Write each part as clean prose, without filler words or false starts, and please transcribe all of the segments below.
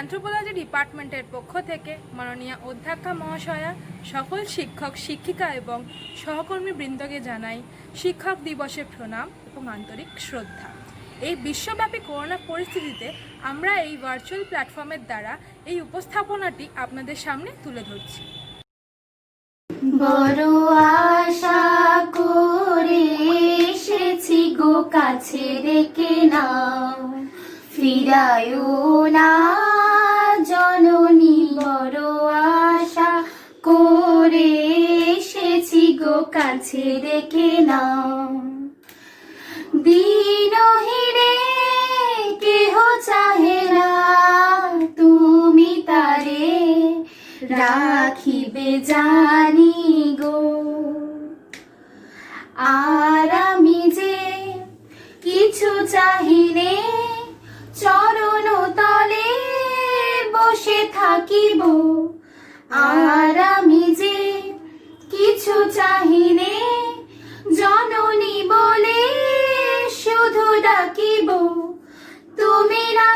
Anthropology ডিপার্টমেন্টের পক্ষ থেকে মাননীয় অধ্যক্ষা মহাশয়া, সকল শিক্ষক শিক্ষিকা এবং সহকর্মী বৃন্দকে জানাই শিক্ষক দিবসের প্রণাম এবং আন্তরিক শ্রদ্ধা। এই বিশ্বব্যাপী করোনা পরিস্থিতিতে আমরা এই ভার্চুয়াল প্ল্যাটফর্মের দ্বারা এই উপস্থাপনাটি আপনাদের সামনে তুলে ধরছি। বড় আশা করে এসেছি গো, কাছে ডেকে নাও, ফিরায়ও না জননী। বড় আশা করে এসেছি গো, কাছে ডেকে নাও। দিনহীনে কেহ চাহে না, তুমি তারে রাখিবে জানি গো। আর আমি যে কিছু চাহিনে, চরণ তলে বসে থাকিব। আর আমি যে কিছু চাহিনে, জননী বলে শুধু ডাকিব। তুমি না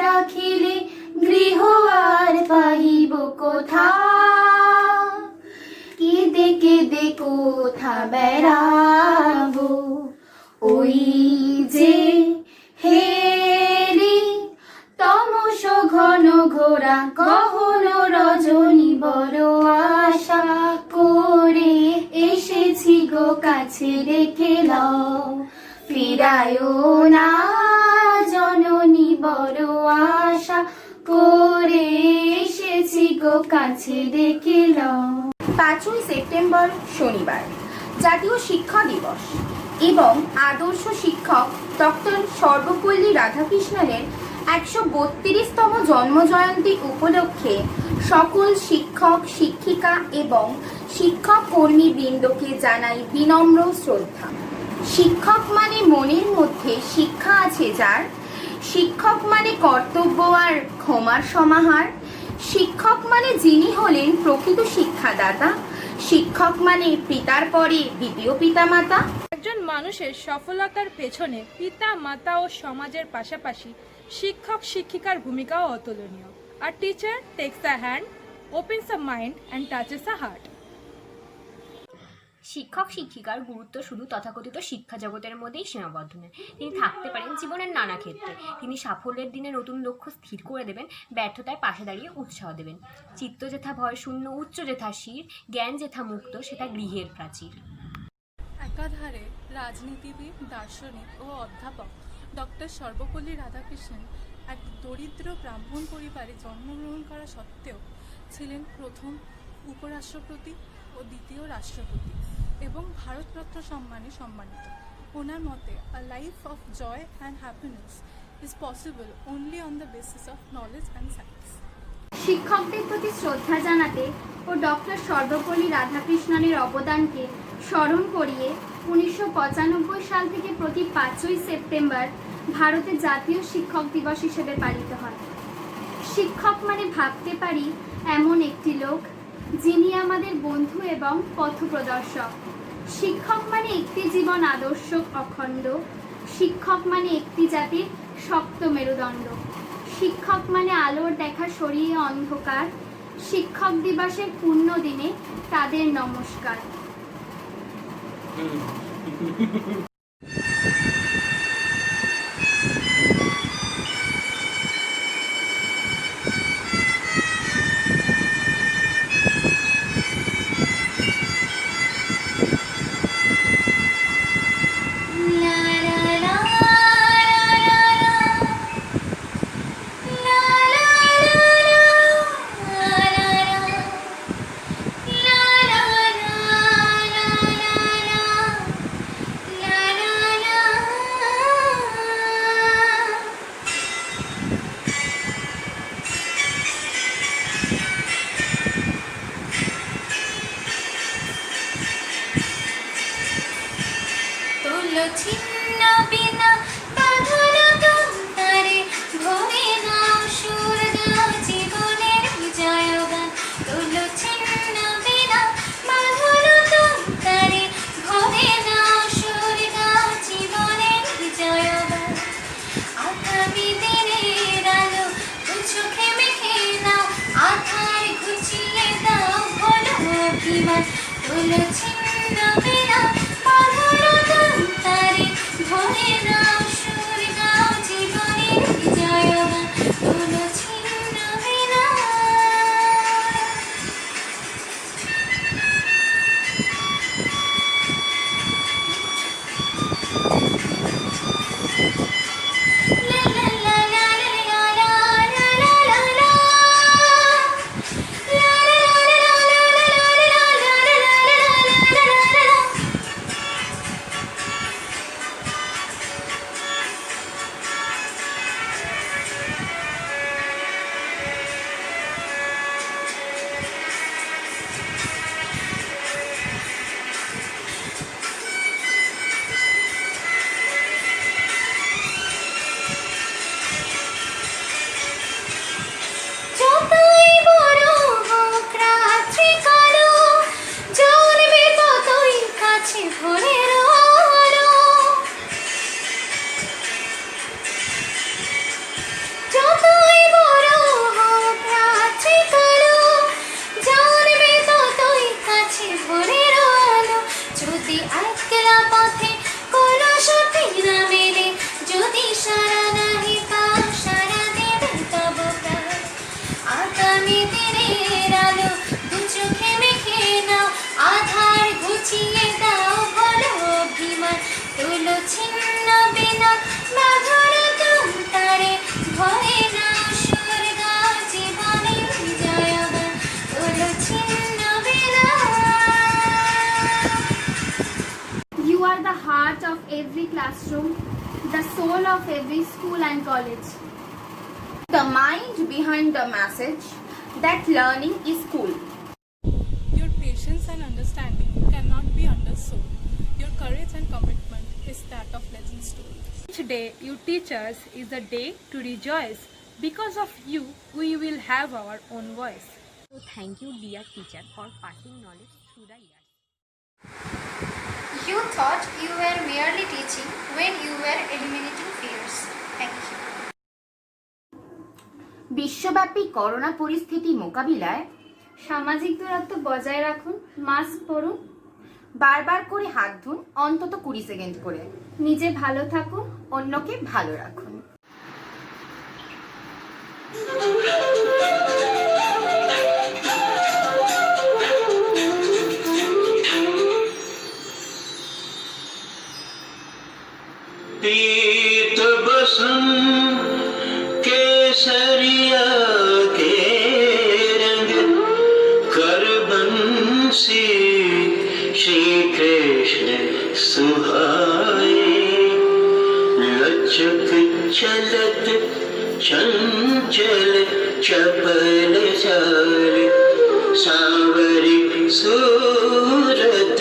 রাখিলে গৃহ আর পাইব কোথা, কেঁদে কেঁদে কোথা বেড়াবো। ওই যে হেরি তমস ঘন ঘোরা গহন রজনী, বড় আশা করে এসেছি গো, কাছে রেখে নাও, ফিরায়ও না জননী। বড় আশা করে এসেছি গো, কাছে রেখে নাও। 5ই সেপ্টেম্বর শনিবার জাতীয় শিক্ষা দিবস এবং আদর্শ শিক্ষক ডক্টর সর্বপল্লী রাধাকৃষ্ণনের 132তম জন্মজয়ন্তী উপলক্ষে সকল শিক্ষক শিক্ষিকা এবং শিক্ষক কর্মী বৃন্দকে জানাই বিনম্র শ্রদ্ধা। শিক্ষক মানে মনের মধ্যে শিক্ষা আছে যার, শিক্ষক মানে কর্তব্য আর ক্ষমার সমাহার, শিক্ষক মানে যিনি হলেন প্রকৃত শিক্ষাদাতা, শিক্ষক মানে পিতার পরে দ্বিতীয় পিতামাতা। একজন মানুষের সফলতার পেছনে পিতা মাতা ও সমাজের পাশাপাশি শিক্ষক শিক্ষিকার ভূমিকাও অতুলনীয়। আর teacher takes the hand, opens the mind and touches the heart. শিক্ষক শিক্ষিকার গুরুত্ব শুধু তথাকথিত শিক্ষা জগতের মধ্যেই সীমাবদ্ধ নয়, তিনি থাকতে পারেন জীবনের নানা ক্ষেত্রে। তিনি সাফল্যের দিনে নতুন লক্ষ্য স্থির করে দেবেন, ব্যর্থতায় পাশে দাঁড়িয়ে উৎসাহ দেবেন। চিত্ত যেথা ভয় শূন্য, উচ্চ যেথা শির, জ্ঞান যেথা মুক্ত, সেটা গৃহের প্রাচীর। একাধারে রাজনীতিবিদ, দার্শনিক ও অধ্যাপক ডক্টর সর্বপল্লী রাধাকৃষ্ণন এক দরিদ্র ব্রাহ্মণ পরিবারে জন্মগ্রহণ করা সত্ত্বেও ছিলেন প্রথম উপরাষ্ট্রপতি ও দ্বিতীয় রাষ্ট্রপতি এবং ভারতরত্ন সম্মানে সম্মানিত। ওনার মতে a life of joy and happiness is possible only on the basis of knowledge and science. শিক্ষকদের প্রতি শ্রদ্ধা জানাতে ও ডক্টর সর্বপল্লী রাধাকৃষ্ণনের অবদানকে স্মরণ করিয়ে 1995 সাল থেকে প্রতি 5ই সেপ্টেম্বর ভারতে জাতীয় শিক্ষক দিবস হিসেবে পালিত হয়। শিক্ষক মানে ভাবতে পারি এমন একটি লোক যিনি আমাদের বন্ধু এবং পথপ্রদর্শক। শিক্ষক মানে একটি জীবন আদর্শ অখণ্ড। শিক্ষক মানে একটি জাতির শক্ত মেরুদণ্ড। শিক্ষক মানে আলোর দেখা সরিয়ে অন্ধকার। শিক্ষক দিবসের পূর্ণ দিনে তাদের নমস্কার। ছিন্ন বিনা বাধার তন্তারে ভরে নাও সুর দাও জীবনের বিজয়গান। তোলো ছিন্ন বিনা বাধার তন্তারে ভরে নাও সুর দাও জীবনের বিজয়গান। আগামী দিনের আলো দু চোখে অভিমান হলো ছিন্ন বিনা বাধার তারে ধরে নাও সুর গাও জীবনের জয়গান হলো ছিন্ন বিনা। যতই বড় হোক রাত্রি কালো জ্বলবে ততই কাছে ভোরের আলো। যতই বড় হোক রাত্রি কালো জ্বলবে ততই কাছে ভোরের আলো। যদি একলা পথে কোনো সাথী না মেলে, যদি সারা নাহি পাও সারা দেবে তব প্রাণ। আগামী দিনের আলো দু চোখে মেখে নাও, আধার ঘুচিয়ে দাও বলো অভিমান তুলো ছিন্ন বিনা বাধার তারে ভরে নাও সুর গাও জীবনের জয়গান তুলো ছিন্ন বিনা। You are the heart of every classroom, the soul of every school and college. The mind behind the message that learning is cool. Your patience and understanding cannot be undersold. Your courage and commitment is that of legends too. Each day you teach us is a day to rejoice. Because of you, we will have our own voice. So thank you dear teacher for passing knowledge through the years. You thought you were merely teaching when you were eliminating fears. Thank you. বিশ্বব্যাপী corona পরিস্থিতি মোকাবিলায় সামাজিক দূরত্ব বজায় রাখুন, mask পরুন, বারবার করে হাত ধুন, অন্তত 20 সেকেন্ড করে। নিজে ভালো থাকুন, অন্যকে ভালো রাখুন। पीत बसंत केसरिया के रंग कर बंसी श्री कृष्ण सुहाए। लचक चलत चंचल चपल चाल सावरी सूरत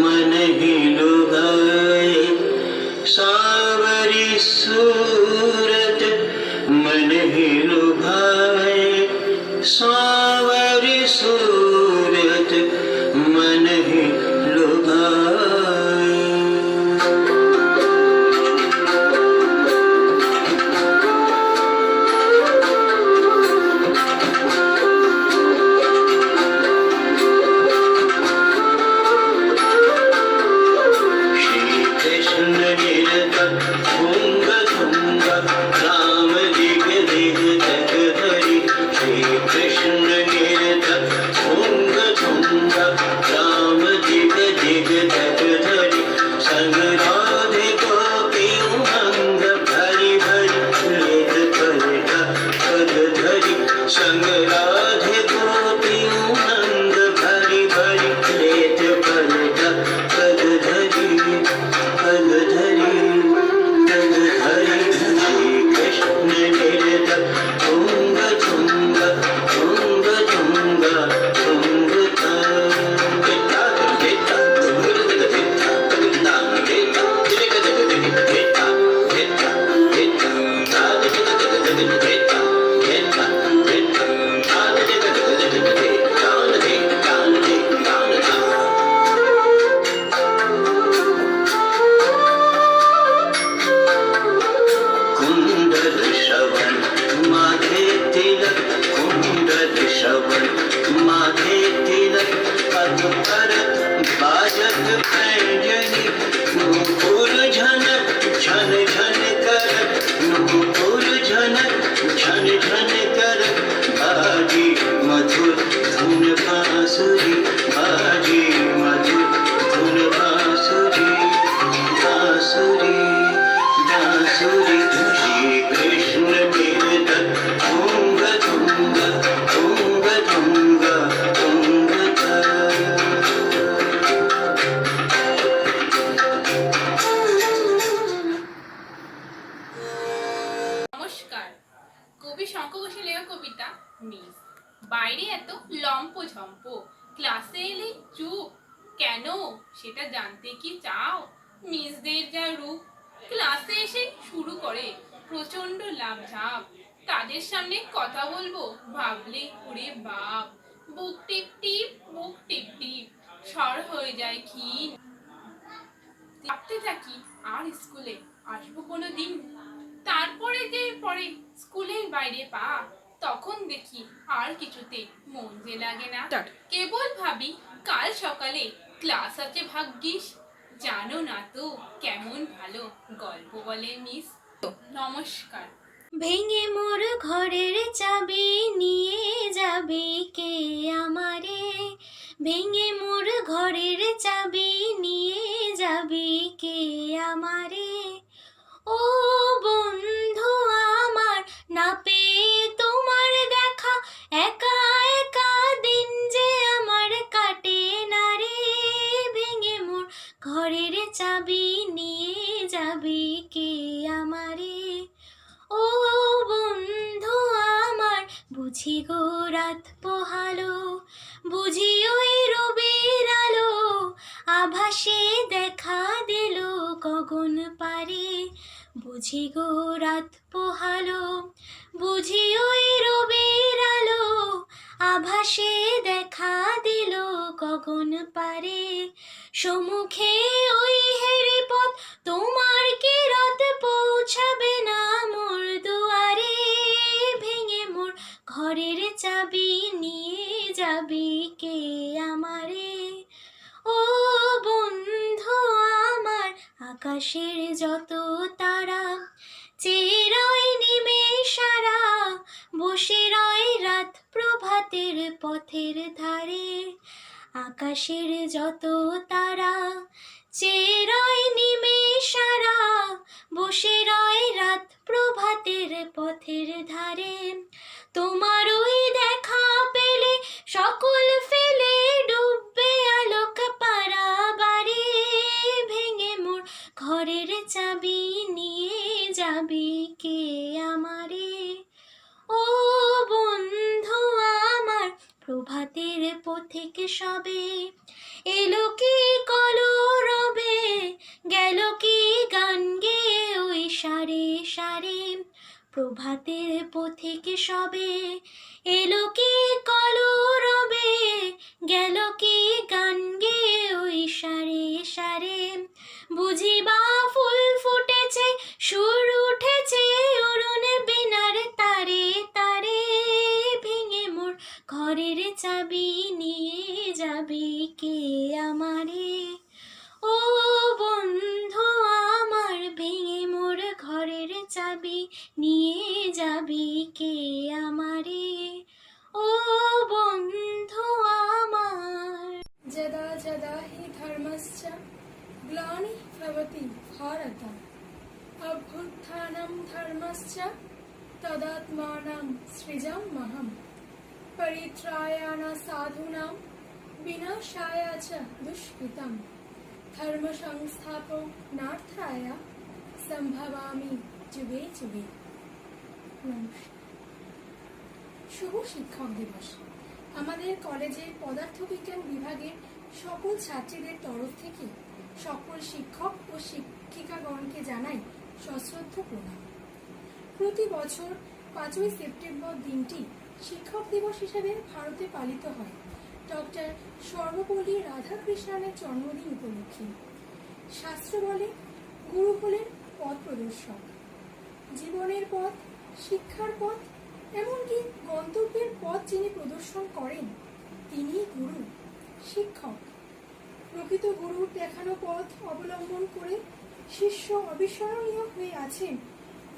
मन ही लुभाए। सावरी सूरत मन ही लुभाए। सावरी सूरत मन ही लुभाए। पद पर बाजत पैंजनी नूपुर झनक झन झन कर नूपुर झनक झन झन कर बाजी मधुर धुन बांसुरी बाजी मधुर धुन बांसुरी बांसुरी बांसुरी श्री कृष्ण वेद तुंग तुंग तुंग तुंग तुंग নমস্কার। কবি শঙ্খ ঘোষের লেখা কবিতা মিস। বাইরে এত লম্প ঝম্প, ক্লাসে এলে চুপ কেন সেটা জানতে কি চাও? মিসদের যা রূপ, ক্লাসে এসে শুরু করে প্রচন্ড লাফঝাপ। তাদের সামনে কথা বলবো ভাবলে ওরে বাপ, বুক টিপ টিপ বুক টিপ টিপ স্বর হয়ে যায় ক্ষীণ। ভাবতে থাকি আর স্কুলে আসবো কোনো দিন। তারপরে যে পরে স্কুলের বাইরে পা, তখন দেখি আর কিছুতে মন যে লাগে না। কেবল ভাবি কাল সকালে ক্লাস আছে ভাগ্যিস, জানো না তো কেমন ভালো গল্প বলে মিস। নমস্কার। ভেঙে মোর ঘরের চাবি নিয়ে যাবে কে আমারে, ভেঙে মোর ঘরের চাবি নিয়ে যাবে কে আমারে। ও বন্ধু আমার, না পেয়ে তোমার দেখা, একা একা দিন যে আমার কাটে না রে। ভেঙে মোর ঘরের চাবি নিয়ে যাবে কে আমারে। ও বন্ধু আমার, বুঝি গো রাত পোহালো, বুঝি ওই রবির আলো, আভাসে দেখা দিল গগন পারে। বুঝি গো রাত পোহালো, বুঝি ওই রবির আলো, আভাসে দেখা দিল গগন পারে। সম্মুখে ওই হেরি পথ, তোমার কি রথ পৌঁছাবে না মোর দুয়ারে। ভেঙে মোর ঘরের চাবি নিয়ে যাবি কে আমারে। ও বন্ধু আমার, আকাশের যত তারা চেয়ে রয় নিমেষারা, বসে রয় রাত প্রভাতের পথের ধারে। আকাশের যত তারা চেয়ে রয় নিমেষারা, বসে রয় রাত প্রভাতের পথের ধারে। তোমার ওই দেখা পেলে সকল ফেলে ডুববে আলোক পারাবারে। ভেঙে মোর ঘরের চাবি নিয়ে যাবি কে আমারে। ও বন্ধু আমার, প্রভাতের পথিক সবে এলো কি কলরবে, গেল কি গান গেয়ে ওই সারে সারে। প্রভাতের পথিক সবে এলো কি কলরবে, গেল কি গান গেয়ে ওই সারে সারে। বুঝিবা ফুল ফুটেছে, সুর উঠেছে অরুণ বিনার তারে তারে। ভেঙে মোর ঘরের চাবি নিয়ে যাবি কে আমারে। ও বন্ধু আমার, ভেঙে মোর ঘরের চাবি নিয়ে যাবি কে আমারে। ও বন্ধু আমার। যদা যদা হি ধর্মস্য গ্লানিঃ ভবতি ভারত, অভ্যুত্থাनं ধর্মস্য তদাত্মাनं সৃজাম্যহम्। পরিত্রায়ায় সাধূনাং বিনাশায় চ দুষ্কৃতम्, ধর্ম সংস্থাপনার্থায় সম্ভবামি যুগে যুগে। নমস্কার। শুভ শিক্ষক দিবস। আমাদের কলেজের পদার্থবিজ্ঞান বিভাগের সকল ছাত্রীদের তরফ থেকে সকল শিক্ষক ও শিক্ষিকাগণকে জানাই সশ্রদ্ধ প্রণাম। প্রতি বছর 5ই সেপ্টেম্বর দিনটি শিক্ষক দিবস হিসেবে ভারতে পালিত হয় ডক্টর সর্বপল্লী রাধাকৃষ্ণনের জন্মদিন উপলক্ষে। শাস্ত্র বলে গুরু হলেন পথ প্রদর্শক, জীবনের পথ, শিক্ষার পথ, এমনকি গন্তব্যের পথ যিনি প্রদর্শন করেন তিনিই গুরু। শিক্ষক প্রকৃত গুরুর দেখানো পথ অবলম্বন করে শিষ্য অবিস্মরণীয় হয়ে আছেন,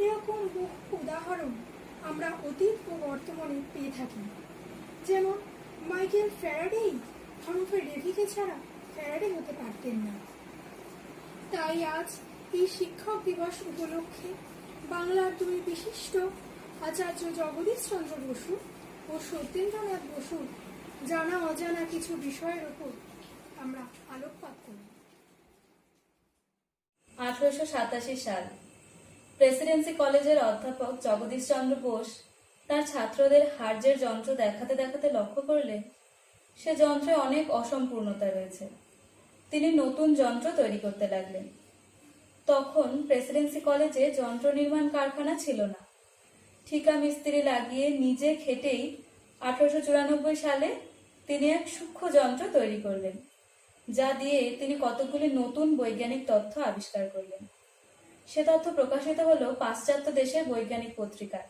এরকম বহু উদাহরণ আমরা অতীত ও বর্তমানে পেয়ে থাকি। যেমন মাইকেল ফ্যারাডেই থমাস রেভিকে ছাড়া ফ্যারাডে হতে পারতেন না। তাই আজ এই শিক্ষক দিবস উপলক্ষে বাংলার দুই বিশিষ্ট আচার্য জগদীশ চন্দ্র বসু ও সত্যেন্দ্রনাথ বসুর জানা অজানা কিছু বিষয়ের উপর আমরা আলোকপাত করি। 1887 সাল প্রেসিডেন্সি কলেজের অধ্যাপক জগদীশ চন্দ্র বোস তার ছাত্রদের হার্জের যন্ত্র দেখাতে দেখাতে লক্ষ্য করলেন সে যন্ত্রে অনেক অসম্পূর্ণতা রয়েছে। তিনি নতুন যন্ত্র তৈরি করতে লাগলেন। তখন প্রেসিডেন্সি কলেজে যন্ত্র নির্মাণ কারখানা ছিল না। ঠিকা মিস্ত্রি লাগিয়ে নিজে খেটেই 1894 সালে তিনি এক সূক্ষ্ম যন্ত্র তৈরি করলেন, যা দিয়ে তিনি কতগুলি নতুন বৈজ্ঞানিক তথ্য আবিষ্কার করলেন। সে তথ্য প্রকাশিত হলো পাশ্চাত্য দেশের বৈজ্ঞানিক পত্রিকায়।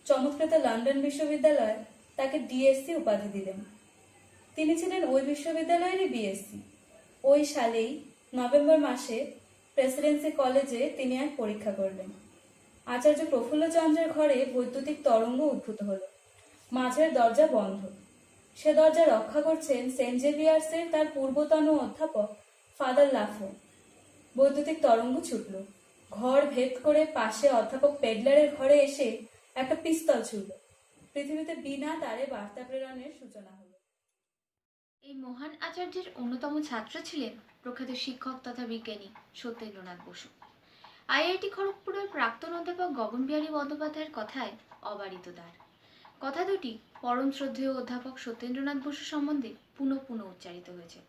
চমৎকৃত লন্ডন বিশ্ববিদ্যালয় তাকে ডিএসসি উপাধি দিলেন। তিনি ছিলেন ওই বিশ্ববিদ্যালয়েরই বিএসসি। ওই সালেই নভেম্বর মাসে প্রেসিডেন্সি কলেজে তিনি এক পরীক্ষা করলেন। আচার্য প্রফুল্লচন্দ্রের ঘরে বৈদ্যুতিক তরঙ্গ উদ্ভূত হলো। মাঝের দরজা বন্ধ। সে দরজা রক্ষা করছেন সেন্ট জেভিয়ার্সের তার পূর্বতন অধ্যাপক ফাদার লাফো। বৈদ্যুতিক তরঙ্গ ছুটল, ঘর ভেদ করে পাশে অধ্যাপক পেডলারের ঘরে এসে একটা পিস্তল ছুড়ল। পৃথিবীতে বিনা তারে বার্তা প্রেরণের সূচনা হলো। এই মহান আচার্যের অন্যতম ছাত্র ছিলেন প্রখ্যাত শিক্ষক তথা বিজ্ঞানী সত্যেন্দ্রনাথ বসু। আইআইটি খড়গপুরের প্রাক্তন অধ্যাপক গগন বিহারী বন্দ্যোপাধ্যায়ের কথায় অবারিত দ্বার। কথা দুটি পরম শ্রদ্ধেয় অধ্যাপক সত্যেন্দ্রনাথ বসু সম্বন্ধে পুনঃ পুনঃ উচ্চারিত হয়েছে।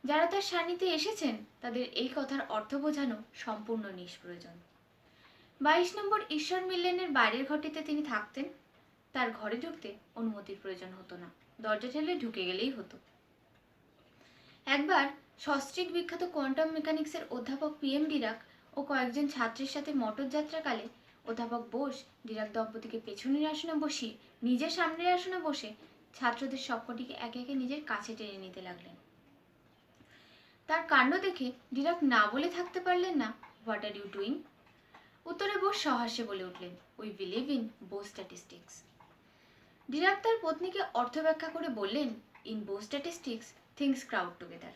যারা তার সান্নিধ্যে এসেছেন তাদের এই কথার অর্থ বোঝানো সম্পূর্ণ নিষ্প্রয়োজন। 22 নম্বর ঈশ্বর মিল্লেনের বাইরের ঘরটিতে তিনি থাকতেন। তার ঘরে ঢুকতে অনুমতির প্রয়োজন হতো না, দরজা ঠেলে ঢুকে গেলেই হতো। একবার সস্ত্রীক বিখ্যাত কোয়ান্টাম মেকানিক্সের অধ্যাপক পিএম ডিরাক ও কয়েকজন ছাত্রের সাথে মটর যাত্রাকালে অধ্যাপক বোস ডিরাক দম্পতিকে পেছনের আসনে বসিয়ে নিজের সামনের আসনে বসে ছাত্রদের সবকটিকে একে একে নিজের কাছে টেনে নিতে লাগলেন। তার কাণ্ড দেখে ডিরাক না বলে থাকতে পারলেন না, হোয়াট আর ইউ ডুইং? উত্তরে বোস সহাস্যে বলে উঠলেন, we believe in Bose statistics. Dirac তার পত্নীকে অর্থ ব্যাখ্যা করে বললেন, in Bose statistics things crowd together.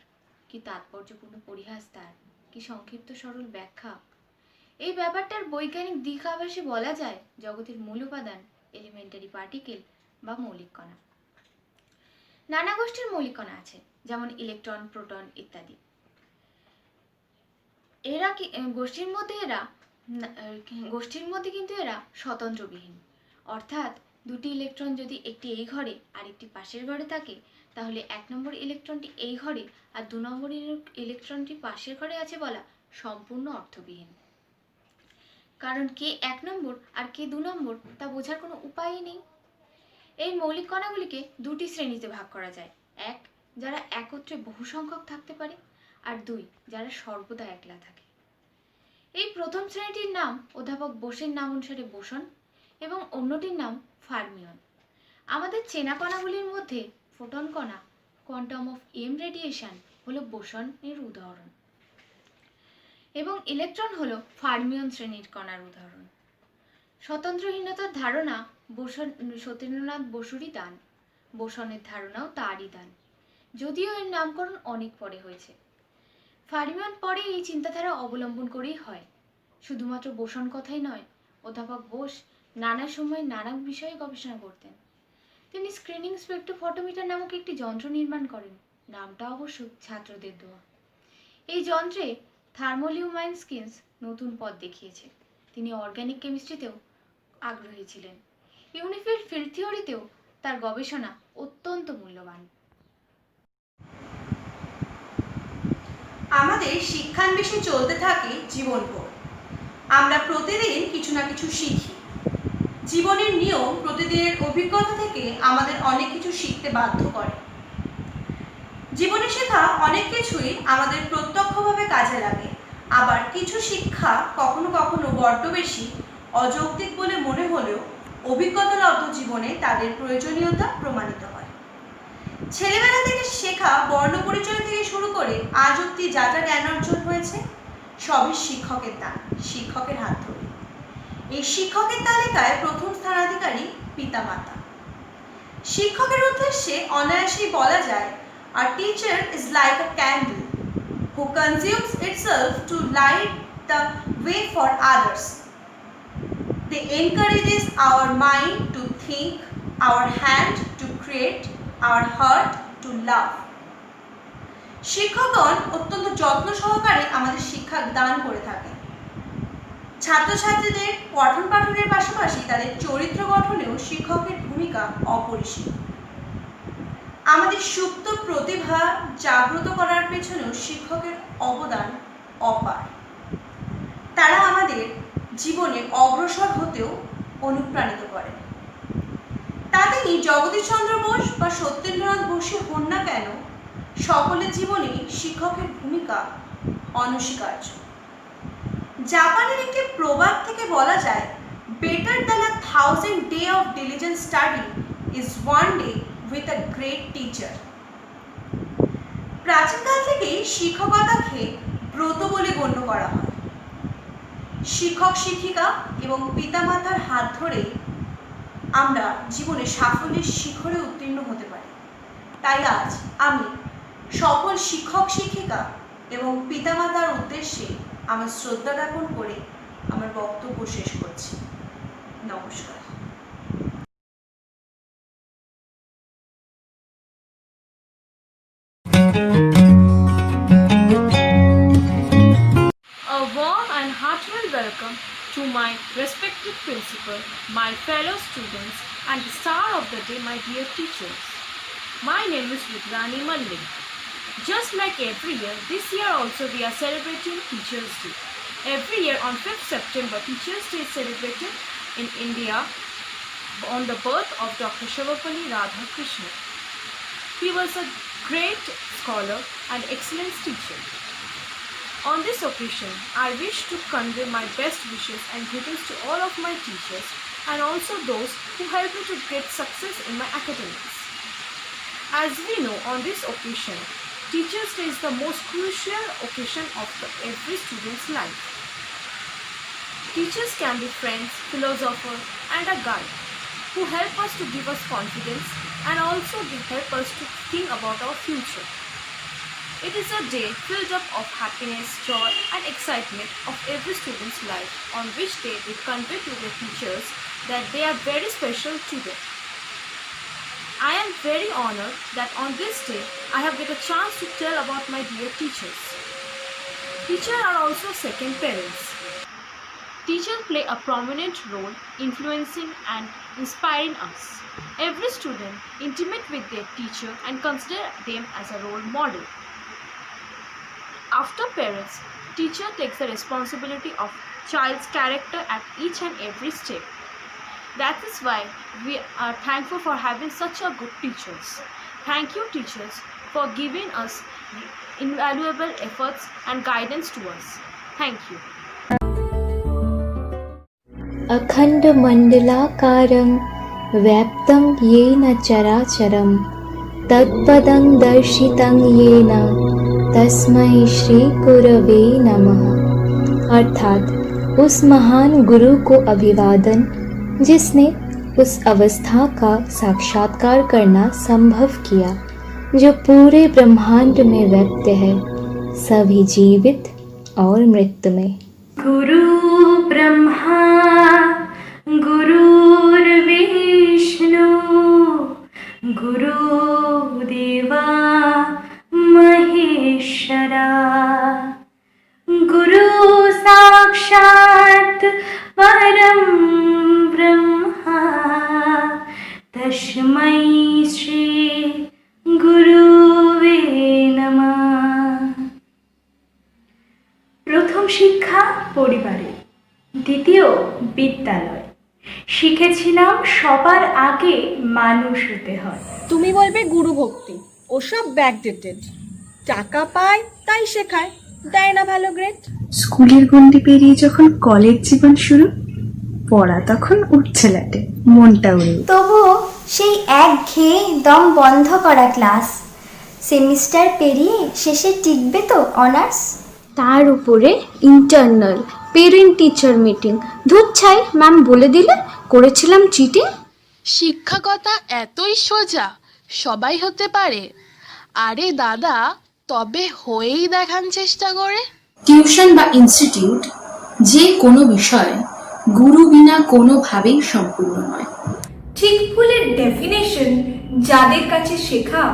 কি তাৎপর্যপূর্ণ পরিহাস তার, কি সংক্ষিপ্ত সরল ব্যাখ্যা। এই ব্যাপারটার বৈজ্ঞানিক দিক আভাসে বলা যায় জগতের মূল উপাদান এলিমেন্টারি পার্টিকেল বা মৌলিক কণা। নানা গোষ্ঠীর মৌলিক কণা আছে, যেমন ইলেকট্রন, প্রোটন ইত্যাদি। এরা গোষ্ঠীর মধ্যে কিন্তু এরা স্বতন্ত্রবিহীন। অর্থাৎ দুটি ইলেকট্রন যদি একটি এই ঘরে আর একটি পাশের ঘরে থাকে, তাহলে 1 নম্বর ইলেকট্রনটি এই ঘরে আর 2 নম্বর ইলেকট্রনটি পাশের ঘরে আছে বলা সম্পূর্ণ অর্থবিহীন। কারণ কে 1 নম্বর আর কে 2 নম্বর তা বোঝার কোনো উপায়ই নেই। এই মৌলিক কণাগুলিকে দুটি শ্রেণীতে ভাগ করা যায়, 1 যারা একত্রে বহু সংখ্যক থাকতে পারে, আর 2 যারা সর্বদা একলা থাকে। এই প্রথম শ্রেণীটির নাম অধ্যাপক বোসের নাম অনুসারে বোসন এবং অন্যটির নাম ফার্মিয়ন। আমাদের চেনা কণাগুলির মধ্যে ফোটন কণা, কোয়ান্টাম অফ এম রেডিয়েশন হলো বোসনের উদাহরণ এবং ইলেকট্রন হলো ফার্মিয়ন শ্রেণীর কণার উদাহরণ। স্বতন্ত্রহীনতার ধারণা সত্যেন্দ্রনাথ বসুরই দান, বোসনের ধারণাও তারই দান, যদিও এর নামকরণ অনেক পরে হয়েছে। ফার্মিয়ন পরে এই চিন্তাধারা অবলম্বন করেই হয়। শুধুমাত্র বোসন কথাই নয়, অধ্যাপক বোস নানা সময়ে নানা বিষয়ে গবেষণা করতেন। তিনি স্ক্রিনিং স্পেকট্রোফটোমিটার নামক একটি যন্ত্র নির্মাণ করেন, নামটা অবশ্য ছাত্রদের দেওয়া। এই যন্ত্রে থার্মোলিউমাইনস্কিন্স নতুন পথ দেখিয়েছে। তিনি অর্গানিক কেমিস্ট্রিতেও আগ্রহী ছিলেন। ইউনিফিল্ড ফিল্ড থিওরিতেও তার গবেষণা অত্যন্ত মূল্যবান। আমাদের শিক্ষান্বেষে চলতে থাকে জীবনভর। আমরা প্রতিদিন কিছু না কিছু শিখি। জীবনের নিয়ম প্রতিদিনের অভিজ্ঞতা থেকে আমাদের অনেক কিছু শিখতে বাধ্য করে। জীবনে শেখা অনেক কিছুই আমাদের প্রত্যক্ষভাবে কাজে লাগে, আবার কিছু শিক্ষা কখনো কখনো বড্ড বেশি অযৌক্তিক বলে মনে হলেও অভিজ্ঞতালব্ধ জীবনে তাদের প্রয়োজনীয়তা প্রমাণিত হয়। ছেলেবেলা থেকে শেখা বর্ণ পরিচয় থেকে শুরু করে আজ অব্দি যা যা জ্ঞান অর্জন হয়েছে সবই শিক্ষকের দান, শিক্ষকের হাত ধরে। এই শিক্ষকের তালিকায় প্রথম স্থানাধিকারী পিতামাতা। শিক্ষকের উদ্দেশ্যে অনায়াসেই বলা যায়, a teacher is like a candle who consumes itself to light the way for others. They encourages our mind to think, our hand to create, our heart to love. শিক্ষকগণ অত্যন্ত যত্ন সহকারে আমাদের শিক্ষা দান করে থাকেন। ছাত্রছাত্রীদের পঠন পাঠনের পাশাপাশি তাদের চরিত্র গঠনেও শিক্ষকের ভূমিকা অপরিসীম। আমাদের সুপ্ত প্রতিভা জাগ্রত করার পেছনেও শিক্ষকের অবদান অপার। তারা আমাদের জীবনে অগ্রসর হতেও অনুপ্রাণিত করেন। তা তিনি জগদীশচন্দ্র বোস বা সত্যেন্দ্রনাথ বোসই হন না কেন, সকলের জীবনে শিক্ষকের ভূমিকা অনস্বীকার্য। জাপানের একটি প্রবাদ থেকে বলা যায়, better than 1000 day of diligent study is 1 day with a great teacher. প্রাচীনকাল থেকেই শিক্ষকতাকে ব্রত বলে গণ্য করা হয়। শিক্ষক শিক্ষিকা এবং পিতামাতার হাত ধরে আমরা জীবনে সাফল্যের শিখরে উত্তীর্ণ হতে পারি। তাই আজ আমি সকল শিক্ষক শিক্ষিকা এবং পিতামাতার উদ্দেশ্যে আমার শ্রদ্ধা জ্ঞাপন করে আমার বক্তব্য শেষ করছি। নমস্কার। A warm and heartfelt welcome to my respected principal, my fellow students, and the star of the day, my dear teachers. My name is Rudrani Mallik. Just like every year, this year also we are celebrating Teachers' Day. Every year on 5th September, Teachers' Day is celebrated in India on the birth of Dr. Sarvepalli Radhakrishnan. He was a great scholar and excellent teacher. On this occasion, I wish to convey my best wishes and greetings to all of my teachers and also those who helped me to get success in my academics. As we know, on this occasion, Teachers' Day is the most crucial occasion of every student's life. Teachers can be friends, philosophers, and a guide who help us to give us confidence and also help us to think about our future. It is a day filled up of happiness, joy, and excitement of every student's life, on which day we convey to the teachers that they are very special to them. I am very honored that on this day I have get a chance to tell about my dear teachers. Teachers are also second parents. Teachers play a prominent role influencing and inspiring us. Every student intimate with their teacher and consider them as a role model. After parents, teacher takes the responsibility of child's character at each and every step. That is why we are thankful for having such a good teachers. Thank you, teachers, for giving us invaluable efforts and guidance to us. Thank you. अखंड मंडलाकारं व्याप्तं येन चराचरं तत्पदं दर्शितं येन तस्मै श्री गुरवे नमः। अर्थात उस महान गुरु को अभिवादन जिसने उस अवस्था का साक्षात्कार करना संभव किया जो पूरे ब्रह्मांड में व्यक्त है, सभी जीवित और मृत में। गुरु ब्रह्मा गुरुर्विष्णु गुरुदेवा महेश्वरा गुरु साक्षात् परं ब्रह्मा तस्मै श्री गुरुवे नमः। প্রথম শিক্ষা পরিবারে, দ্বিতীয় বিদ্যালয়। শিখেছিলাম সবার আগে মানুষ হতে হয়। তুমি বলবে গুরু ভক্তি, ওসব ব্যাকডেটেড। টাকা পায় তাই শেখায়, দেয় না ভালো গ্রেড। স্কুলের গণ্ডি পেরিয়ে যখন কলেজ জীবন শুরু, পড়া তখন উঠছে লাটে, মনটা উড়ে। তবুও সেই একঘেয়ে দম বন্ধ করা ক্লাস, সেমিস্টার পেরিয়ে শেষে টিকবে তো অনার্স? তার উপরে ইন্টারনাল, পেরেন্ট টিচার মিটিং, ধুচ্ছাই ম্যাম বলে দিলে করেছিলাম চিটিং। শিক্ষকতা এতই সোজা, সবাই হতে পারে? আরে দাদা, তবে হয়েই দেখান চেষ্টা করে। টিউশন বা ইনস্টিটিউট যে কোনো বিষয় গুরু বিনা কোনোভাবেই সম্পূর্ণ নয়। ঠিক ভুলের ডেফিনেশন যাদের কাছে শেখা,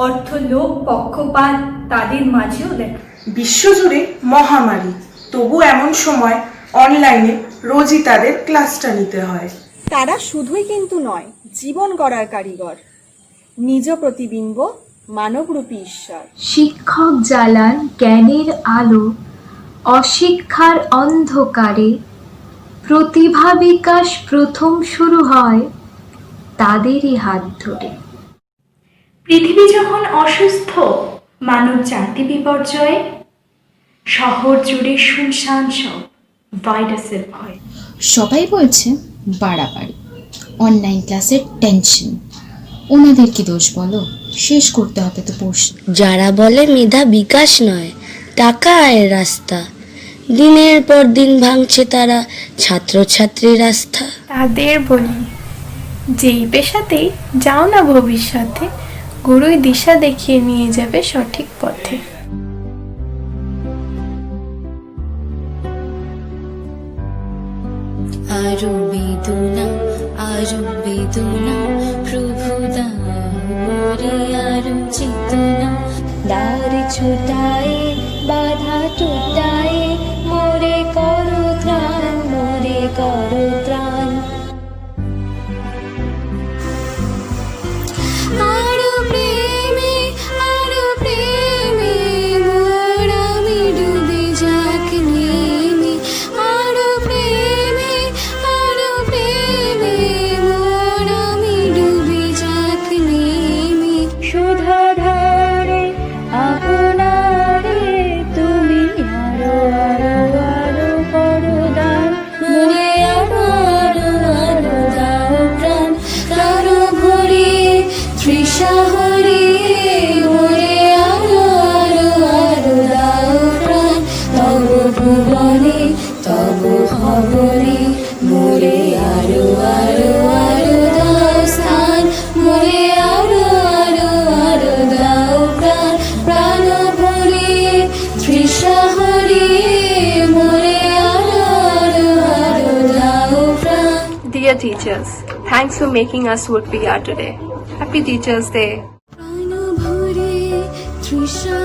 অর্থ লোভ পক্ষপাত তাদের মাঝেও দেখা। বিশ্বজুড়ে মহামারী, তবু এমন সময় অনলাইনে রোজই তাদের ক্লাসটা নিতে হয়। তারা শুধুই কিন্তু নয়, জীবন গড়ার কারিগর, নিজ প্রতিবিম্ব মানবরূপী ঈশ্বর। শিক্ষক জ্বালান জ্ঞানের আলো, অশিক্ষার অন্ধকারে প্রতিভা বিকাশ প্রথম শুরু হয় তাদেরই হাত ধরে। পৃথিবী যখন অসুস্থ, মানব জাতি বিপর্যয়ে, শহর জুড়ে শুনশান সব ভাইরাসের ভয়। সবাই বলছে বাড়াবাড়ি, অনলাইন ক্লাসের টেনশন। ওনাদের কি দোষ বলো? শেষ করতে হবে তো প্রশ্ন। যারা বলে মেধা বিকাশ নয়, টাকা আয়ের রাস্তা, দিনের পর দিন ভাঙছে তারা ছাত্রছাত্রীর আস্থা। তাদের বলি, যেই পেশাতেই যাও না ভবিষ্যতে, গুরুই দিশা দেখিয়ে নিয়ে যাবে সঠিক পথে। আরো বেদনা, আরো বেদনা, প্রভু দাও মোরে আরো চেতনা। দ্বার ছোটায়ে বাধা টুটায়ে, মোরে করো ত্রাণ, মোরে করো ত্রাণ। আরো প্রেমে, আরো প্রেমে, মোর আমি ডুবে যাক নেমে। আরো প্রেমে, আরো প্রেমে, মোর আমি ডুবে যাক নেমে। সুধা ধারে আপনারে তুমি আরো আরো আরো করো দান, মোরে আরো আরো আরো দাও প্রাণ। কারো ভরিয়ে তৃষা হরিয়ে, মোরে আরো আরো আরো দাও প্রাণ। তব ভুবনে তব ভবনে, মোরে আরো আরো আরো দাও স্থান, মোরে আরো আরো আরো দাও প্রাণ। প্রাণ ভরিয়ে তৃষা হরিয়ে, মোরে আরো আরো আরো দাও প্রাণ। Dear teachers, thanks for making us what we are today. Happy Teachers Day. প্রাণ ভরে তৃষা